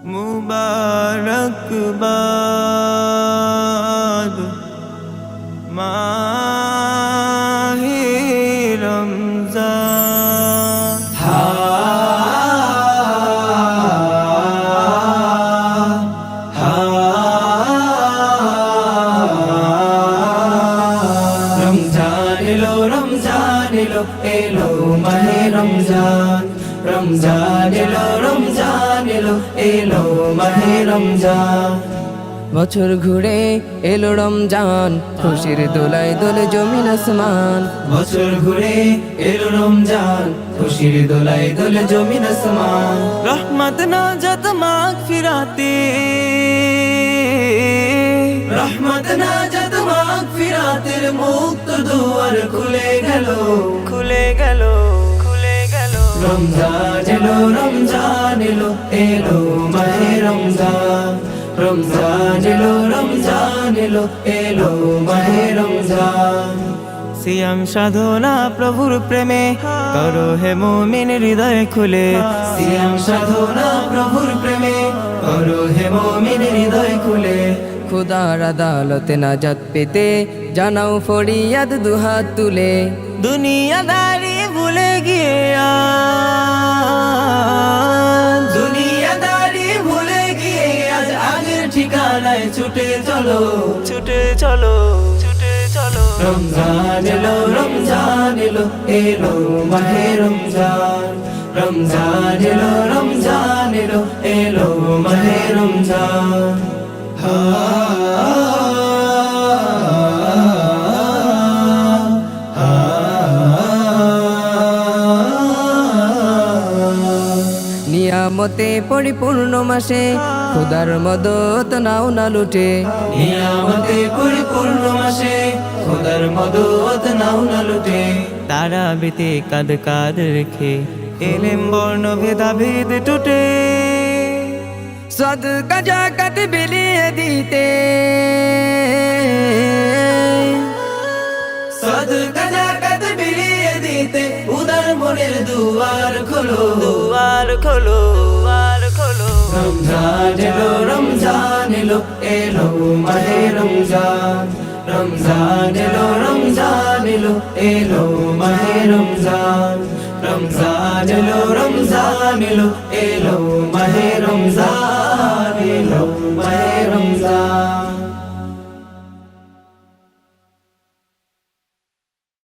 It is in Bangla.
মুবারকবাদ মাহে রমজান। রমজান এলো রমজান এলো এলো মাহে রমজান। রমজান এলো রমজান এলো এলো মাহে রমজান। বছর ঘুরে এলো রমজান, খুশির দোলায় দোলে জমিন আসমান। বছর ঘুরে এলো রমজান, খুশির দোলায় দোলে জমিন আসমান। রহমত নাজাত মাগফিরাতে, রহমত নাজাত মাগফিরাতের মুক্ত দুয়ার খুলে গেল, খুলে গেল, খুলে গেল। রমজান এলো রমজান এলো এলো মাহে রমজান। রমজান এলো রমজান এলো এলো মাহে রমজান। সিয়াম সাধনা প্রভুর প্রেমে করো হে মুমিন হৃদয় খুলে। সিয়াম সাধনা প্রভুর প্রেমে করো হে মুমিন হৃদয় খুলে। খোদার আদালতে নাজাত পেতে জানাও ফরিয়াদ দুহাত তুলে। দুনিয়াদারি ভুলে গিয়ে দুনিয়াদারি ভুলে গিয়ে আজ আগের ঠিকানায় ছুটে চলো, ছুটে চলো, ছুটে চলো। রমজান এলো রমজান এলো এলো মাহে রমজান। রমজান এলো রমজান এলো এলো মাহে রমজান। নিয়ামতে পরিপূর্ণ মাসে খোদার মদত নাও না লুটে। নিয়ামতে পরিপূর্ণ মাসে খোদার মদত নাও না লুটে। তারা বেতে কাঁদ কাঁদ রেখে এলেম বর্ণ ভেদাভেদ টুটে। সদকা জাকাত বিলিয়ে দিতে, সদকা জাকাত বিলিয়ে দিতে উদার মনের দুয়ার খোলো, দুয়ার খোলো, দুয়ার খোলো। রমজান এলো রমজান এলো এলো মাহে রমজান। রমজান এলো রমজান এলো এলো মাহে রমজান। রমজান এলো রমজান এলো এলো মাহে রমজান এলো মাহে